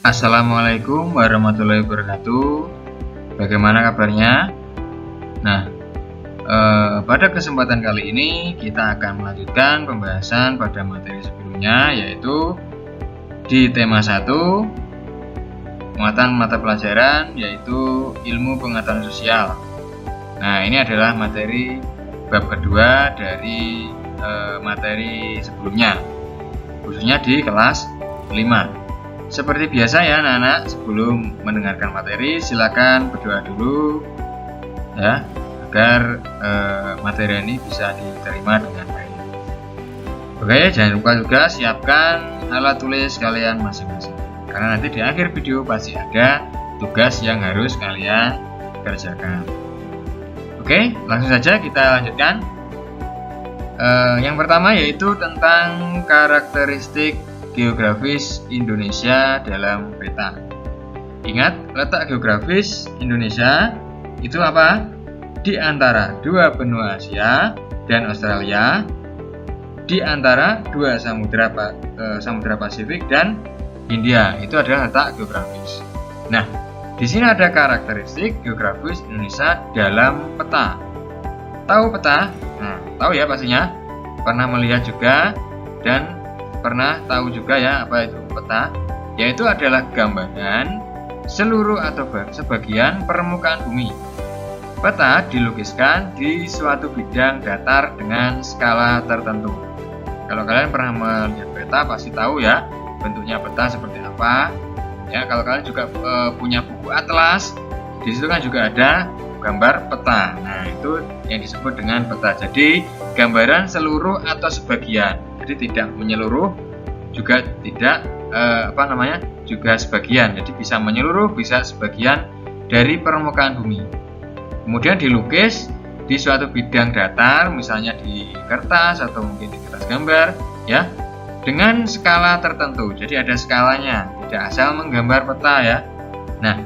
Assalamualaikum warahmatullahi wabarakatuh. Bagaimana kabarnya? Nah, pada kesempatan kali ini kita akan melanjutkan pembahasan pada materi sebelumnya, yaitu di tema 1 muatan mata pelajaran, yaitu ilmu pengetahuan sosial. Nah, ini adalah materi bab kedua dari materi sebelumnya, khususnya di kelas 5. Seperti biasa ya anak-anak, sebelum mendengarkan materi silakan berdoa dulu ya, agar materi ini bisa diterima dengan baik. Oke, jangan lupa juga siapkan alat tulis kalian masing-masing, karena nanti di akhir video pasti ada tugas yang harus kalian kerjakan. Oke, langsung saja kita lanjutkan. Yang pertama yaitu tentang karakteristik geografis Indonesia dalam peta. Ingat, letak geografis Indonesia itu apa? Di antara dua benua Asia dan Australia, di antara dua samudra Pasifik dan Hindia. Itu adalah letak geografis. Nah, di sini ada karakteristik geografis Indonesia dalam peta. Tahu peta? Nah, tahu ya pastinya. Pernah melihat juga dan pernah tahu juga ya apa itu peta, yaitu adalah gambaran seluruh atau sebagian permukaan bumi. Peta dilukiskan di suatu bidang datar dengan skala tertentu. Kalau kalian pernah melihat peta pasti tahu ya bentuknya peta seperti apa. Ya, kalau kalian juga punya buku atlas, di situ kan juga ada gambar peta. Nah, itu yang disebut dengan peta. Jadi gambaran seluruh atau sebagian. Jadi tidak menyeluruh, juga tidak juga sebagian. Jadi bisa menyeluruh, bisa sebagian dari permukaan bumi. Kemudian dilukis di suatu bidang datar, misalnya di kertas atau mungkin di kertas gambar, ya, dengan skala tertentu. Jadi ada skalanya, tidak asal menggambar peta ya. Nah,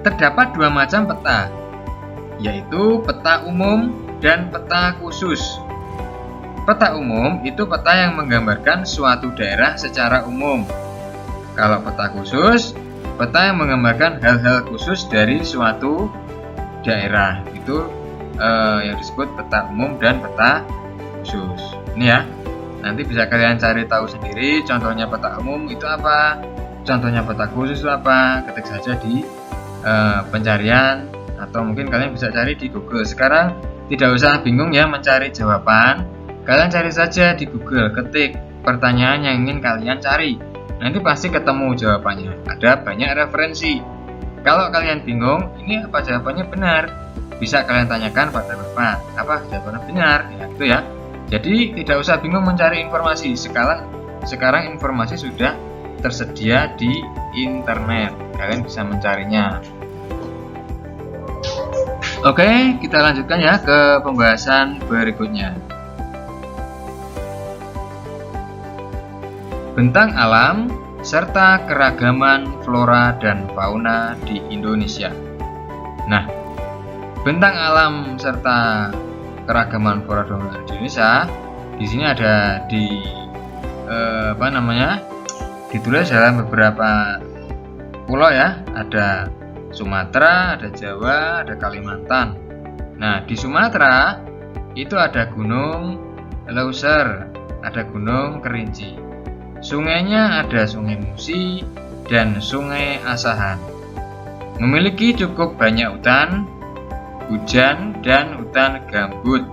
terdapat dua macam peta, yaitu peta umum dan peta khusus. Peta umum itu peta yang menggambarkan suatu daerah secara umum. Kalau peta khusus, peta yang menggambarkan hal-hal khusus dari suatu daerah. Itu yang disebut peta umum dan peta khusus. Ini ya, nanti bisa kalian cari tahu sendiri. Contohnya peta umum itu apa, contohnya peta khusus itu apa. Ketik saja di pencarian, atau mungkin kalian bisa cari di Google. Sekarang tidak usah bingung ya mencari jawaban. Kalian cari saja di Google, ketik pertanyaan yang ingin kalian cari. Nanti pasti ketemu jawabannya. Ada banyak referensi. Kalau kalian bingung, ini apa jawabannya benar, bisa kalian tanyakan pada Bapak, apa jawabannya benar, ya gitu ya. Jadi tidak usah bingung mencari informasi. Sekarang informasi sudah tersedia di internet. Kalian bisa mencarinya. Oke, kita lanjutkan ya ke pembahasan berikutnya. Bentang alam serta keragaman flora dan fauna di Indonesia. Nah, bentang alam serta keragaman flora dan fauna di Indonesia di sini ada ditulis dalam beberapa pulau ya. Ada Sumatera, ada Jawa, ada Kalimantan. Nah, di Sumatera itu ada Gunung Leuser, ada Gunung Kerinci. Sungainya ada Sungai Musi dan Sungai Asahan. Memiliki cukup banyak hutan, hujan, dan hutan gambut.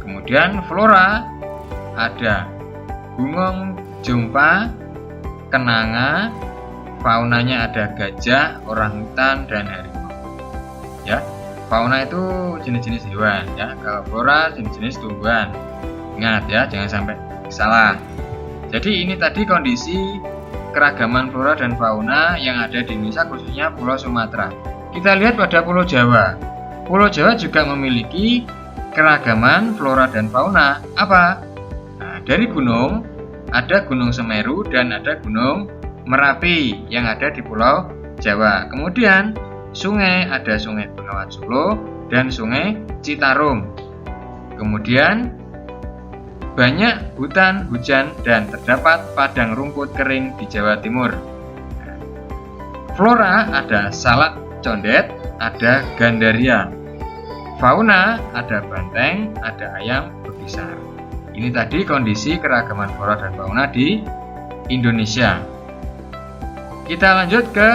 Kemudian flora ada Bungong Jumpa, Kenanga, faunanya ada gajah, orangutan, dan harimau. Ya, fauna itu jenis-jenis hewan ya. Kalau flora jenis-jenis tumbuhan. Ingat ya, jangan sampai salah. Jadi ini tadi kondisi keragaman flora dan fauna yang ada di Indonesia, khususnya Pulau Sumatera. Kita lihat pada Pulau Jawa. Pulau Jawa juga memiliki keragaman flora dan fauna. Apa? Nah, dari gunung, ada Gunung Semeru dan ada Gunung Merapi yang ada di Pulau Jawa. Kemudian sungai, ada Sungai Bengawan Solo dan Sungai Citarum. Kemudian banyak hutan, hujan, dan terdapat padang rumput kering di Jawa Timur. Flora ada salak condet, ada gandaria. Fauna ada banteng, ada ayam berbisar. Ini tadi kondisi keragaman flora dan fauna di Indonesia. Kita lanjut ke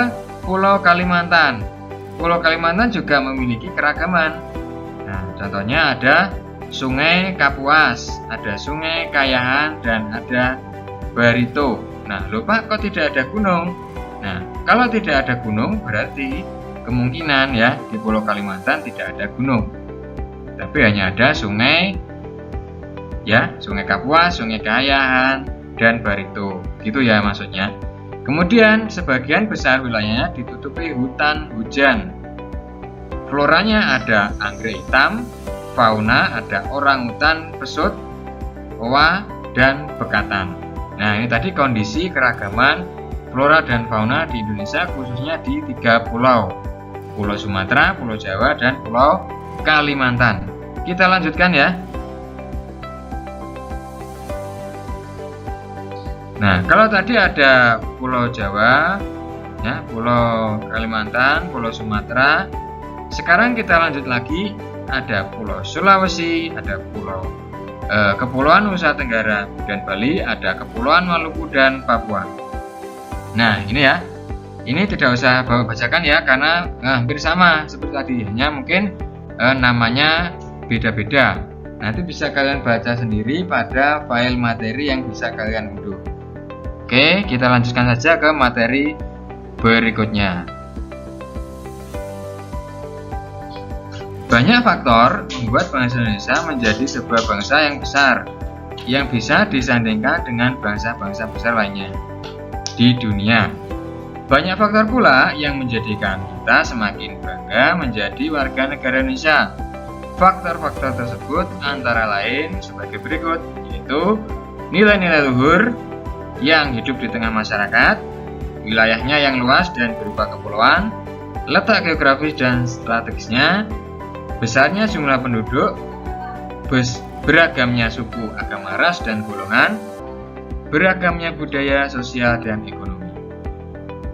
Pulau Kalimantan. Pulau Kalimantan juga memiliki keragaman. Nah, contohnya ada Sungai Kapuas, ada Sungai Kayangan, dan ada Barito. Nah, lupa kok tidak ada gunung. Nah, kalau tidak ada gunung berarti kemungkinan ya di Pulau Kalimantan tidak ada gunung. Tapi hanya ada sungai ya, Sungai Kapuas, Sungai Kayangan, dan Barito. Gitu ya maksudnya. Kemudian sebagian besar wilayahnya ditutupi hutan hujan. Floranya ada anggrek hitam, fauna ada orangutan, pesut, owa, dan bekatan. Nah, ini tadi kondisi keragaman flora dan fauna di Indonesia, khususnya di 3 pulau. Pulau Sumatera, Pulau Jawa, dan Pulau Kalimantan. Kita lanjutkan ya. Nah, kalau tadi ada Pulau Jawa, ya, Pulau Kalimantan, Pulau Sumatera. Sekarang kita lanjut lagi, ada Pulau Sulawesi, ada Kepulauan Nusa Tenggara dan Bali, ada Kepulauan Maluku dan Papua. Nah, ini ya. Ini tidak usah bacakan ya, karena hampir sama seperti tadi, hanya mungkin namanya beda-beda. Nanti bisa kalian baca sendiri pada file materi yang bisa kalian unduh. Oke, kita lanjutkan saja ke materi berikutnya. Banyak faktor membuat bangsa Indonesia menjadi sebuah bangsa yang besar, yang bisa disandingkan dengan bangsa-bangsa besar lainnya di dunia. Banyak faktor pula yang menjadikan kita semakin bangga menjadi warga negara Indonesia. Faktor-faktor tersebut antara lain sebagai berikut, yaitu nilai-nilai luhur yang hidup di tengah masyarakat, wilayahnya yang luas dan berupa kepulauan, letak geografis dan strategisnya, besarnya jumlah penduduk, beragamnya suku, agama, ras, dan golongan, beragamnya budaya, sosial, dan ekonomi.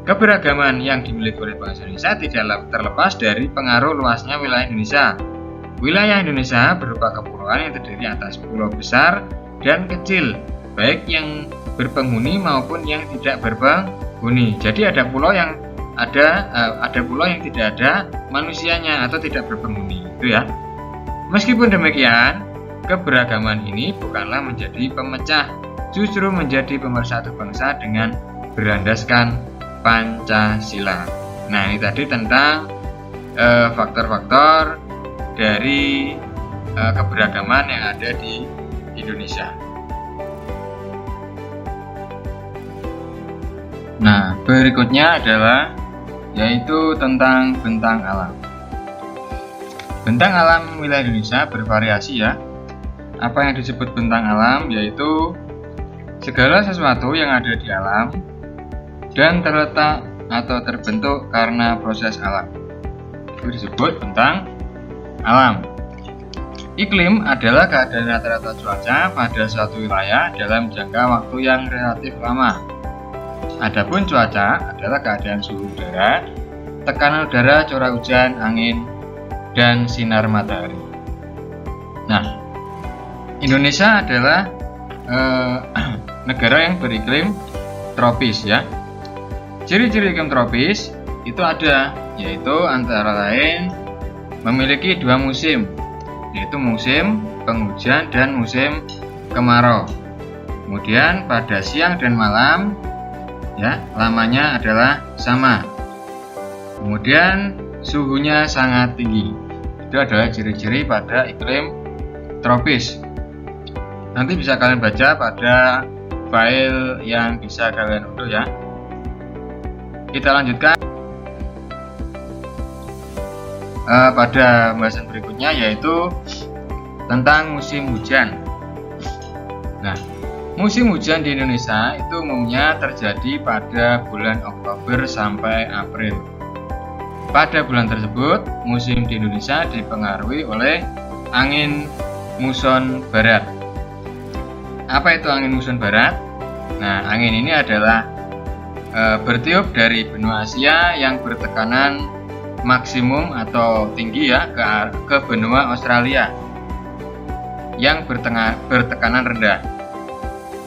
Keberagaman yang dimiliki oleh bangsa Indonesia tidak terlepas dari pengaruh luasnya wilayah Indonesia. Wilayah Indonesia berupa kepulauan yang terdiri atas pulau besar dan kecil, baik yang berpenghuni maupun yang tidak berpenghuni. Jadi ada pulau yang tidak ada manusianya atau tidak berpenghuni, itu ya. Meskipun demikian, keberagaman ini bukanlah menjadi pemecah, justru menjadi pemersatu bangsa dengan berlandaskan Pancasila. Nah, ini tadi tentang faktor-faktor dari keberagaman yang ada di Indonesia. Nah, berikutnya adalah yaitu tentang bentang alam. Bentang alam wilayah Indonesia bervariasi ya. Apa yang disebut bentang alam yaitu segala sesuatu yang ada di alam dan terletak atau terbentuk karena proses alam. Itu disebut bentang alam. Iklim adalah keadaan rata-rata cuaca pada suatu wilayah dalam jangka waktu yang relatif lama. Adapun cuaca adalah keadaan suhu udara, tekanan udara, curah hujan, angin, dan sinar matahari. Nah, Indonesia adalah negara yang beriklim tropis ya. Ciri-ciri iklim tropis itu ada, yaitu antara lain memiliki 2 musim, yaitu musim penghujan dan musim kemarau. Kemudian pada siang dan malam ya, lamanya adalah sama. Kemudian suhunya sangat tinggi. Itu adalah ciri-ciri pada iklim tropis. Nanti bisa kalian baca pada file yang bisa kalian unduh ya. Kita lanjutkan pada pembahasan berikutnya, yaitu tentang musim hujan. Nah, musim hujan di Indonesia itu umumnya terjadi pada bulan Oktober sampai April. Pada bulan tersebut, musim di Indonesia dipengaruhi oleh angin muson barat. Apa itu angin muson barat? Nah, angin ini adalah bertiup dari benua Asia yang bertekanan maksimum atau tinggi ya ke benua Australia yang bertekanan rendah.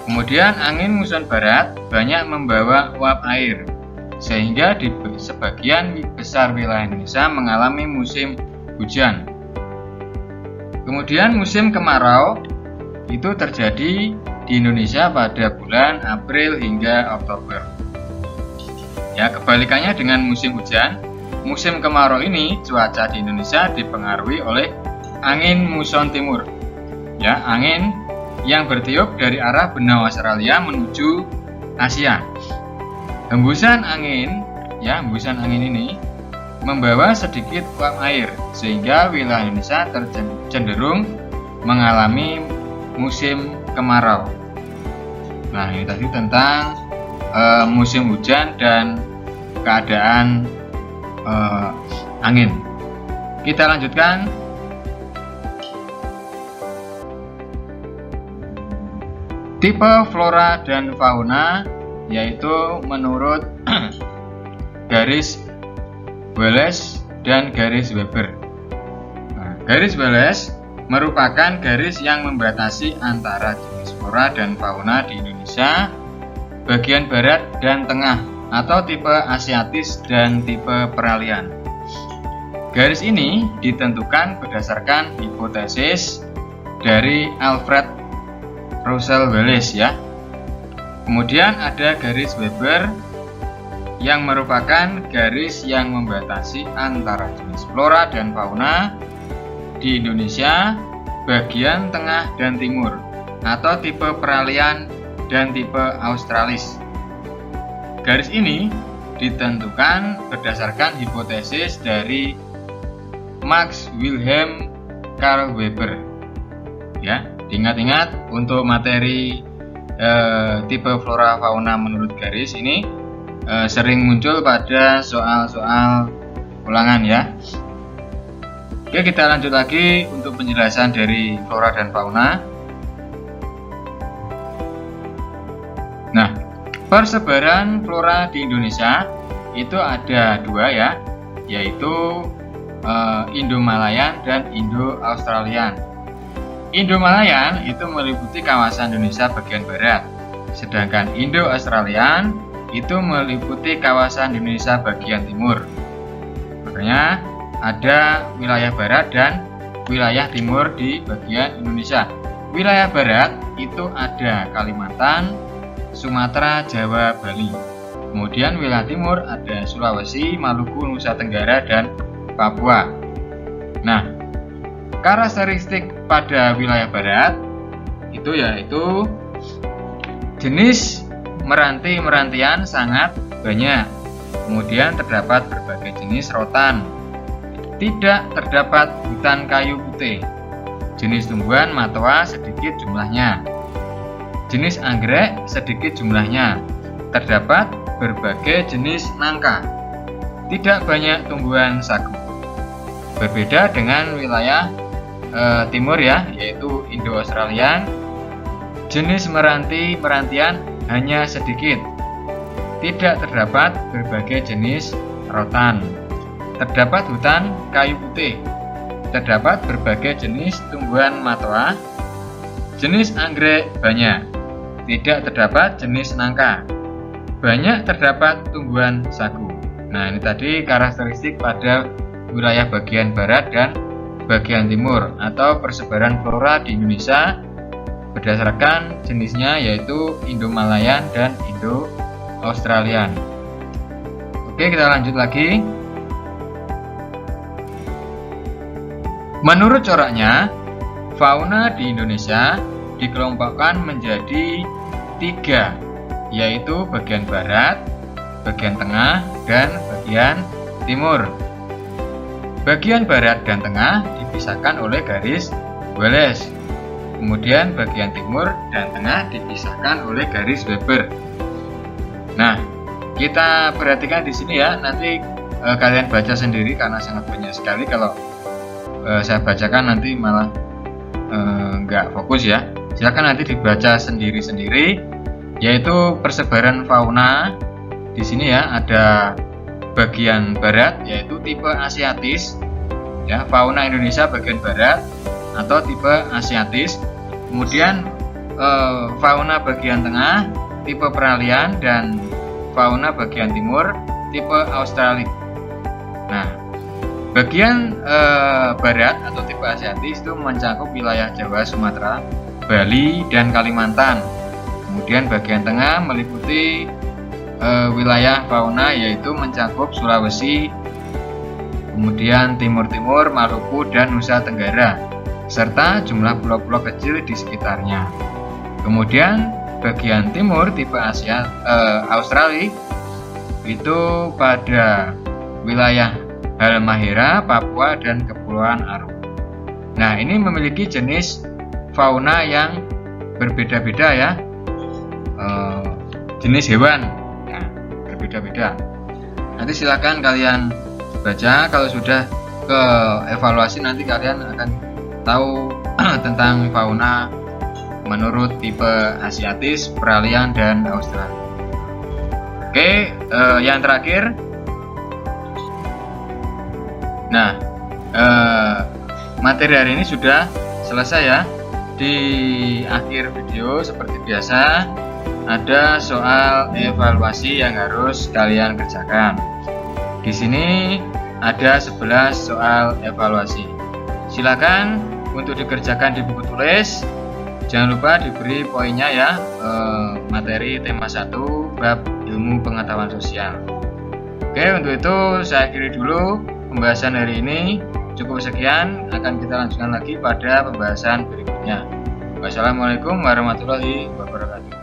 Kemudian angin muson barat banyak membawa uap air, sehingga di sebagian besar wilayah Indonesia mengalami musim hujan. Kemudian musim kemarau itu terjadi di Indonesia pada bulan April hingga Oktober. Ya, kebalikannya dengan musim hujan, musim kemarau ini cuaca di Indonesia dipengaruhi oleh angin muson timur. Ya, angin yang bertiup dari arah benua Australia menuju Asia. Hembusan angin ini membawa sedikit uap air sehingga wilayah Indonesia cenderung mengalami musim kemarau. Nah, ini tadi tentang musim hujan dan keadaan angin. Kita lanjutkan. Tipe flora dan fauna yaitu menurut garis Wallace dan garis Weber. Nah, garis Wallace merupakan garis yang membatasi antara jenis flora dan fauna di Indonesia bagian barat dan tengah atau tipe Asiatis dan tipe peralihan. Garis ini ditentukan berdasarkan hipotesis dari Alfred Russel Wallace ya. Kemudian ada garis Weber yang merupakan garis yang membatasi antara jenis flora dan fauna di Indonesia bagian tengah dan timur atau tipe peralihan dan tipe Australis. Garis ini ditentukan berdasarkan hipotesis dari Max Wilhelm Carl Weber. Ya, diingat-ingat untuk materi tipe flora fauna menurut garis ini sering muncul pada soal-soal ulangan ya. Oke, kita lanjut lagi untuk penjelasan dari flora dan fauna. Nah, persebaran flora di Indonesia itu ada dua ya, yaitu Indo-Malayan dan Indo-Australian. Indo-Malayan itu meliputi kawasan Indonesia bagian barat, sedangkan Indo-Australian itu meliputi kawasan Indonesia bagian timur. Makanya ada wilayah barat dan wilayah timur di bagian Indonesia. Wilayah barat itu ada Kalimantan, Sumatera, Jawa, Bali. Kemudian wilayah timur ada Sulawesi, Maluku, Nusa Tenggara, dan Papua. Nah, karakteristik pada wilayah barat itu yaitu jenis meranti-merantian sangat banyak. Kemudian terdapat berbagai jenis rotan. Tidak terdapat hutan kayu putih. Jenis tumbuhan matoa sedikit jumlahnya. Jenis anggrek sedikit jumlahnya. Terdapat berbagai jenis nangka. Tidak banyak tumbuhan sagu. Berbeda dengan wilayah timur ya, yaitu Indo-Australian, jenis meranti-merantian hanya sedikit. Tidak terdapat berbagai jenis rotan. Terdapat hutan kayu putih. Terdapat berbagai jenis tumbuhan matoa. Jenis anggrek banyak. Tidak terdapat jenis nangka. Banyak terdapat tumbuhan sagu. Nah, ini tadi karakteristik pada wilayah bagian barat dan bagian timur atau persebaran flora di Indonesia berdasarkan jenisnya yaitu Indo-Malayan dan Indo-Australian. Oke, kita lanjut lagi. Menurut coraknya, fauna di Indonesia dikelompokkan menjadi 3, yaitu bagian barat, bagian tengah, dan bagian timur. Bagian barat dan tengah dipisahkan oleh garis Wallace. Kemudian bagian timur dan tengah dipisahkan oleh garis Weber. Nah, kita perhatikan di sini ya. Nanti kalian baca sendiri karena sangat banyak sekali. Kalau saya bacakan nanti malah nggak fokus ya. Silakan nanti dibaca sendiri-sendiri. Yaitu persebaran fauna di sini ya ada bagian barat yaitu tipe asiatis ya, fauna Indonesia bagian barat atau tipe asiatis. Kemudian fauna bagian tengah tipe peralihan dan fauna bagian timur tipe australis. Nah, bagian barat atau tipe asiatis itu mencakup wilayah Jawa, Sumatera, Bali, dan Kalimantan. Kemudian bagian tengah meliputi wilayah fauna yaitu mencakup Sulawesi, kemudian timur-timur, Maluku, dan Nusa Tenggara, serta jumlah pulau-pulau kecil di sekitarnya. Kemudian bagian timur tipe Australia itu pada wilayah Halmahera, Papua, dan Kepulauan Aru. Nah, ini memiliki jenis fauna yang berbeda-beda ya, jenis hewan ya, berbeda-beda. Nanti silakan kalian baca, kalau sudah ke evaluasi nanti kalian akan tahu tentang fauna menurut tipe asiatis, peralihan, dan australis. Oke, yang terakhir. Nah, materi hari ini sudah selesai ya. Di akhir video seperti biasa ada soal evaluasi yang harus kalian kerjakan. Di sini ada 11 soal evaluasi. Silakan untuk dikerjakan di buku tulis. Jangan lupa diberi poinnya ya, materi tema 1 bab ilmu pengetahuan sosial. Oke, untuk itu saya akhiri dulu pembahasan hari ini. Cukup sekian, akan kita lanjutkan lagi pada pembahasan berikutnya. Wassalamualaikum warahmatullahi wabarakatuh.